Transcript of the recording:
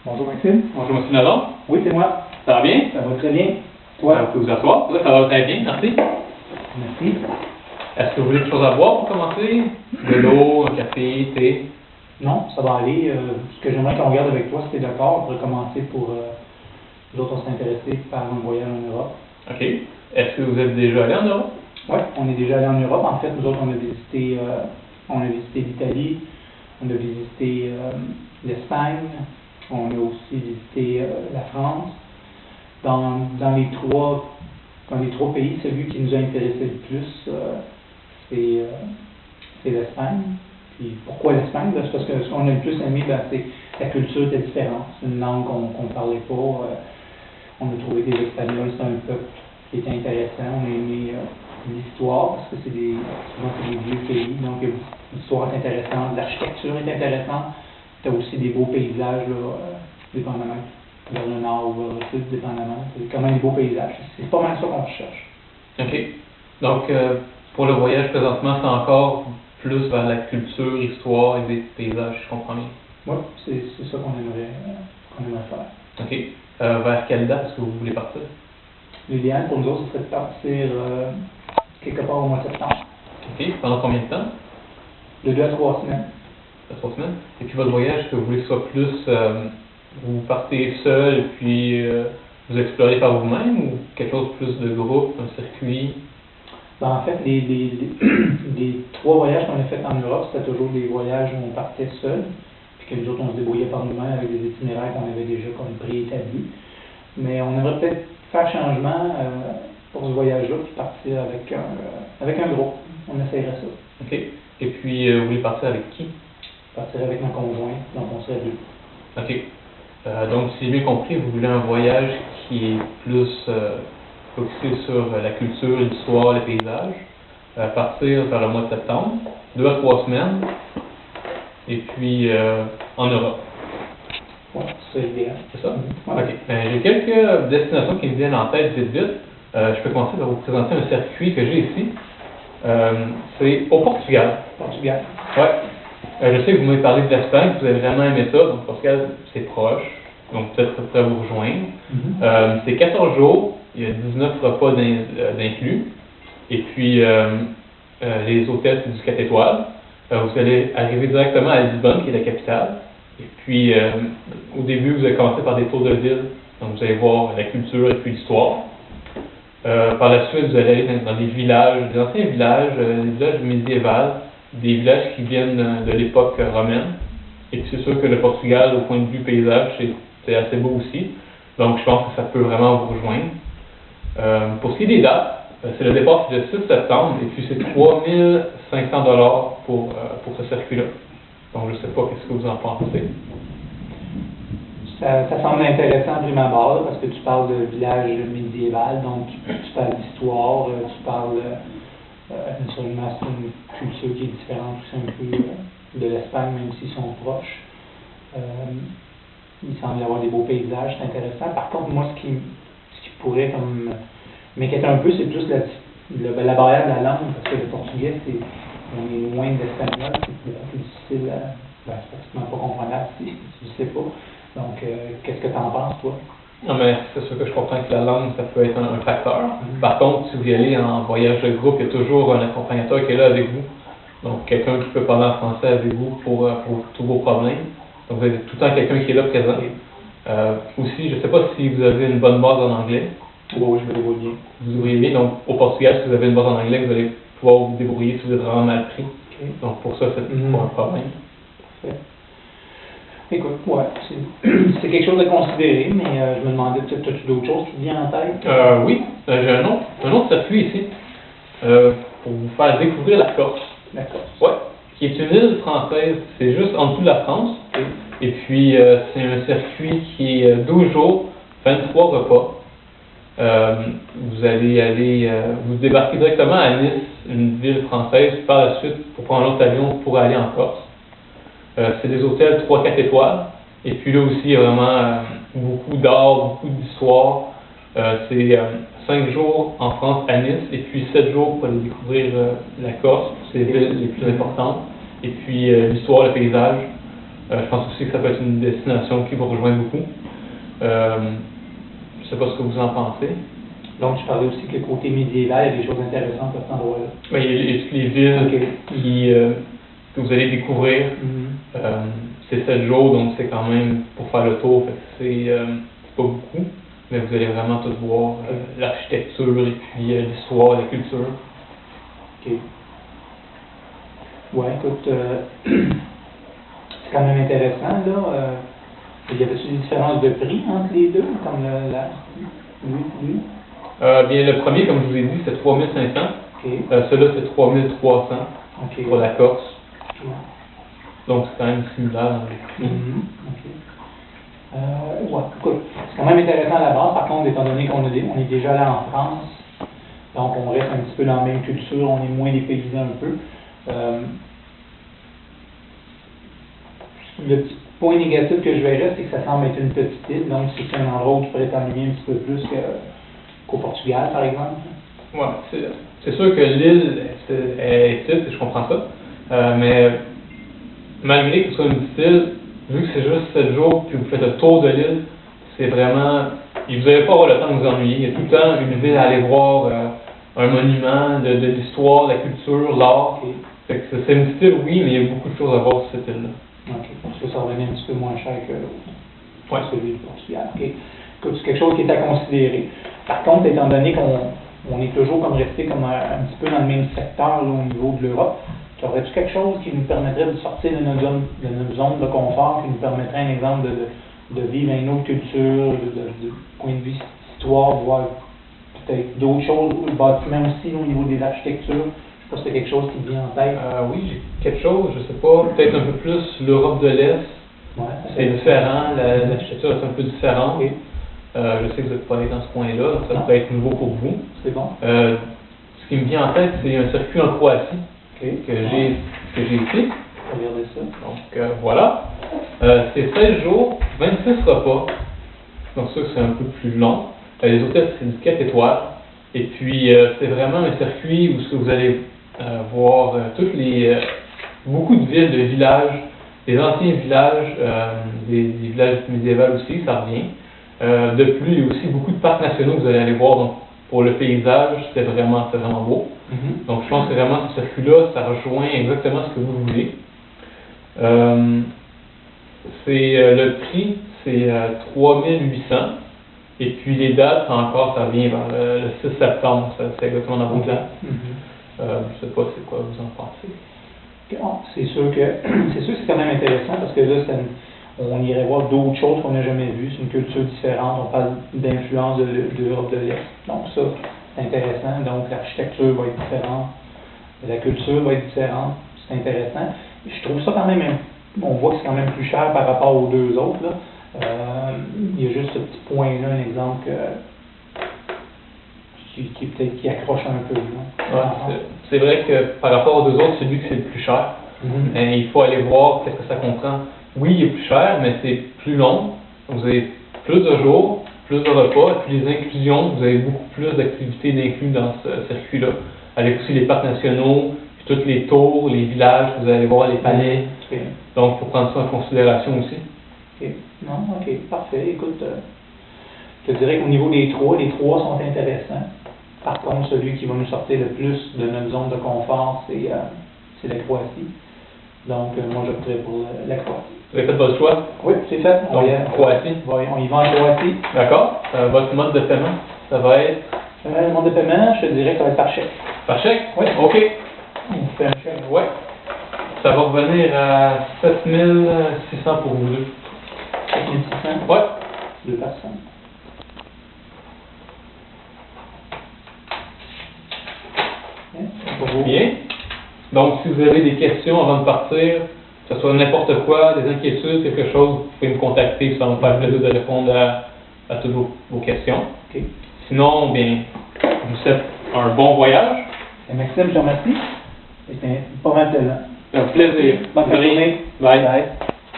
Bonjour Maxime. Bonjour M. Nadon. Oui, c'est moi. Ça va bien? Ça va très bien. Toi? Vous pouvez vous asseoir. Oui, ça va très bien, merci. Merci. Est-ce que vous voulez quelque chose à boire pour commencer? De l'eau, un café, thé? Non, ça va aller. Ce que j'aimerais qu'on regarde avec toi, si tu es d'accord, on pourrait commencer pour... nous autres, on s'est intéressés par un voyage en Europe. OK. Est-ce que vous êtes déjà allé en Europe? Oui, on est déjà allé en Europe. En fait, nous autres, on a visité l'Italie, on a visité l'Espagne, on a aussi visité la France. Dans les trois pays, celui qui nous a intéressé le plus, c'est l'Espagne. Puis pourquoi l'Espagne? C'est parce que ce qu'on a le plus aimé, c'est la culture était différente. C'est une langue qu'on ne parlait pas. On a trouvé des Espagnols, c'est un peuple qui était intéressant. On a aimé l'histoire, parce que souvent c'est des vieux pays, donc l'histoire est intéressante, l'architecture est intéressante. Tu as aussi des beaux paysages, là, dépendamment vers le nord ou vers le sud, dépendamment. C'est quand même des beaux paysages. C'est pas mal ça qu'on recherche. OK. Donc, pour le voyage présentement, c'est encore plus vers la culture, histoire et des paysages, je comprends bien. Oui, c'est ça qu'on aimerait faire. OK. Vers quelle date est-ce que vous voulez partir? L'idéal pour nous autres, ce serait de partir quelque part au mois de septembre. OK. Pendant combien de temps? De 2 à 3 semaines. 3 semaines. Et puis votre voyage, est-ce que vous voulez que ce soit plus, vous partez seul et puis vous explorez par vous-même ou quelque chose de plus de groupe, un circuit? En fait, les 3 voyages qu'on a fait en Europe, c'était toujours des voyages où on partait seul, puis que nous autres, on se débrouillait par nous-mêmes avec des itinéraires qu'on avait déjà comme préétablis. Mais on aimerait peut-être faire changement pour ce voyage-là, puis partir avec un groupe. On essaierait ça. OK. Et puis, vous voulez partir avec qui? Partir avec ma conjointe, donc on serait 2. OK. Donc, si j'ai bien compris, vous voulez un voyage qui est plus focusé sur la culture, l'histoire, les paysages, partir vers le mois de septembre, 2 à 3 semaines, et puis en Europe. Oui, c'est l'idéal. C'est ça? Ouais. OK. J'ai quelques destinations qui me viennent en tête vite. Je peux commencer par vous présenter un circuit que j'ai ici. C'est au Portugal. Portugal. Ouais. Je sais que vous m'avez parlé de l'Espagne, vous avez vraiment aimé ça, donc Portugal, c'est proche, donc peut-être que ça vous rejoindre. C'est 14 jours, il y a 19 repas d'inclus, et puis les hôtels, c'est du 4 étoiles. Vous allez arriver directement à Lisbonne, qui est la capitale, et puis au début, vous allez commencer par des tours de ville, donc vous allez voir la culture et puis l'histoire. Par la suite, vous allez aller dans des villages, des anciens villages, des villages médiévaux, des villages qui viennent de l'époque romaine. Et puis c'est sûr que le Portugal, au point de vue paysage, c'est assez beau aussi. Donc je pense que ça peut vraiment vous rejoindre. Pour ce qui est des dates, c'est le départ le 6 septembre et puis c'est 3 500 $ pour ce circuit-là. Donc je ne sais pas qu'est-ce que vous en pensez. Ça semble intéressant à prime abord, parce que tu parles de village médiéval, donc tu parles d'histoire, tu parles naturellement c'est une culture qui est différente aussi un peu de l'Espagne, même s'ils sont proches. Il semble y avoir des beaux paysages, c'est intéressant. Par contre, moi, ce qui pourrait comme m'inquiéter un peu, c'est plus la barrière de la langue, parce que le portugais, on est loin de l'espagnol, c'est beaucoup plus difficile, c'est pratiquement pas comprenable si tu ne sais pas. Donc, qu'est-ce que tu en penses, toi? Non, mais c'est sûr que je comprends que la langue, ça peut être un facteur. Par contre, si vous y allez en voyage de groupe, il y a toujours un accompagnateur qui est là avec vous. Donc, quelqu'un qui peut parler en français avec vous pour tous vos problèmes. Donc, vous avez tout le temps quelqu'un qui est là présent. Aussi, je ne sais pas si vous avez une bonne base en anglais. Oui, je me débrouille bien. Vous débrouillez bien. Donc, au Portugal, si vous avez une base en anglais, vous allez pouvoir vous débrouiller si vous êtes vraiment mal pris. Donc, pour ça, c'est pas un problème. Parfait. Écoute, ouais, c'est quelque chose à considérer, mais je me demandais, as-tu d'autres choses qui te viennent en tête? Oui, j'ai un autre circuit ici pour vous faire découvrir la Corse. La Corse. Oui, qui est une île française, c'est juste en dessous de la France. Et puis, c'est un circuit qui est 12 jours, 23 repas. Vous allez aller, vous débarquez directement à Nice, une ville française, par la suite, pour prendre un autre avion pour aller en Corse. C'est des hôtels 3-4 étoiles. Et puis là aussi, il y a vraiment beaucoup d'art, beaucoup d'histoire. C'est 5 jours en France à Nice et puis 7 jours pour aller découvrir la Corse, c'est les villes les plus importantes. Et puis l'histoire, le paysage. Je pense aussi que ça peut être une destination qui vous rejoint beaucoup. Je ne sais pas ce que vous en pensez. Donc, tu parlais aussi que le côté médiéval, il y a des choses intéressantes à cet endroit-là. Oui, il y a toutes les villes que vous allez découvrir. C'est 7 jours, donc c'est quand même pour faire le tour, c'est pas beaucoup, mais vous allez vraiment tout voir, l'architecture et puis l'histoire, la culture. OK. Ouais, écoute, c'est quand même intéressant, là. Il y avait-tu des différences de prix entre les deux, comme oui. Bien, le premier, comme je vous ai dit, c'est 3500. Okay. Celui-là, c'est 3300 pour la Corse. Okay. Donc, c'est quand même similaire dans les prix. Ouais, écoute, c'est quand même intéressant à la base. Par contre, étant donné qu'on est déjà là en France, donc on reste un petit peu dans la même culture, on est moins dépaysé un peu. Le petit point négatif que je verrais, c'est que ça semble être une petite île, donc c'est un endroit où tu pourrais t'ennuyer un petit peu plus qu'au Portugal, par exemple. Oui, c'est sûr que l'île est petite, je comprends ça, mais malgré que ce soit une petite île, vu que c'est juste 7 jours, puis vous faites le tour de l'île, c'est vraiment... Vous n'allez pas avoir le temps de vous ennuyer. Il y a tout le temps une ville à aller voir, un monument, de l'histoire, de la culture, l'art. Fait que c'est une petite île, oui, mais il y a beaucoup de choses à voir sur cette île-là. OK. Parce que ça revenait un petit peu moins cher que celui du Portugal. OK. C'est quelque chose qui est à considérer. Par contre, étant donné qu'on est toujours comme resté comme un petit peu dans le même secteur là, au niveau de l'Europe, aurais-tu quelque chose qui nous permettrait de sortir de notre zone de confort, qui nous permettrait, un exemple, de vivre une autre culture, du point de vue histoire, voir peut-être d'autres choses, le bâtiment aussi au niveau des architectures? Je sais pas si c'est quelque chose qui te vient en tête. Oui, j'ai quelque chose, je sais pas, peut-être un peu plus l'Europe de l'Est. Ouais, c'est différent, l'architecture est un peu différente. Okay. Je sais que vous n'êtes pas allé dans ce coin-là, donc ça peut être nouveau pour vous. C'est bon. Ce qui me vient en tête, c'est un circuit en Croatie que j'ai fait. Regardez ça. Donc voilà. C'est 16 jours, 26 repas. Donc ça, c'est un peu plus long. Les hôtels, c'est du 4 étoiles. Et puis, c'est vraiment un circuit où vous allez voir beaucoup de villes, de villages, des anciens villages, des villages médiévaux aussi, ça revient. De plus, il y a aussi beaucoup de parcs nationaux que vous allez aller voir. Donc, pour le paysage, c'est vraiment beau. Donc, je pense que vraiment ce circuit-là, ça rejoint exactement ce que vous voulez. Le prix, c'est 3800. Et puis les dates, encore, ça vient vers le 6 septembre, c'est exactement dans vos dates. Je ne sais pas c'est quoi vous en pensez. C'est sûr que c'est quand même intéressant parce que là, on irait voir d'autres choses qu'on n'a jamais vues. C'est une culture différente. On parle d'influence de l'Europe de l'Est. Donc ça, c'est intéressant. Donc l'architecture va être différente. La culture va être différente. C'est intéressant. Je trouve ça quand même, on voit que c'est quand même plus cher par rapport aux deux autres, là. Il y a juste ce petit point-là, un exemple qui accroche un peu. Ouais, c'est vrai que par rapport aux deux autres, c'est lui que c'est le plus cher. Il faut aller voir qu'est-ce que ça comprend. Oui, il est plus cher, mais c'est plus long. Vous avez plus de jours, plus de repas, et puis les inclusions, vous avez beaucoup plus d'activités d'inclus dans ce circuit-là. Avec aussi les parcs nationaux, puis tous les tours, les villages, vous allez voir les palais. Donc, il faut prendre ça en considération aussi. Non, ok, parfait. Écoute, je te dirais qu'au niveau les trois sont intéressants. Par contre, celui qui va nous sortir le plus de notre zone de confort, c'est la Croatie. Donc, moi, j'opterais pour la Croatie. Vous avez fait votre choix? Oui, c'est fait. Donc, Croatie. On y va en Croatie. D'accord. Votre mode de paiement, ça va être? Le mode de paiement, je te dirais que ça va être par chèque. Par chèque? Oui. OK. On fait un chèque. Oui. Ça va revenir à 7600 pour vous deux. 7600? Oui. 2 personnes. Bien. Donc, si vous avez des questions avant de partir, que ce soit n'importe quoi, des inquiétudes, quelque chose, vous pouvez me contacter, ça va me faire plaisir de répondre à toutes vos questions. Okay. Sinon, bien, je vous souhaite un bon voyage. Et Maxime, je te remercie. C'était pas mal plaisant. Un plaisir. Bonne journée. Bye.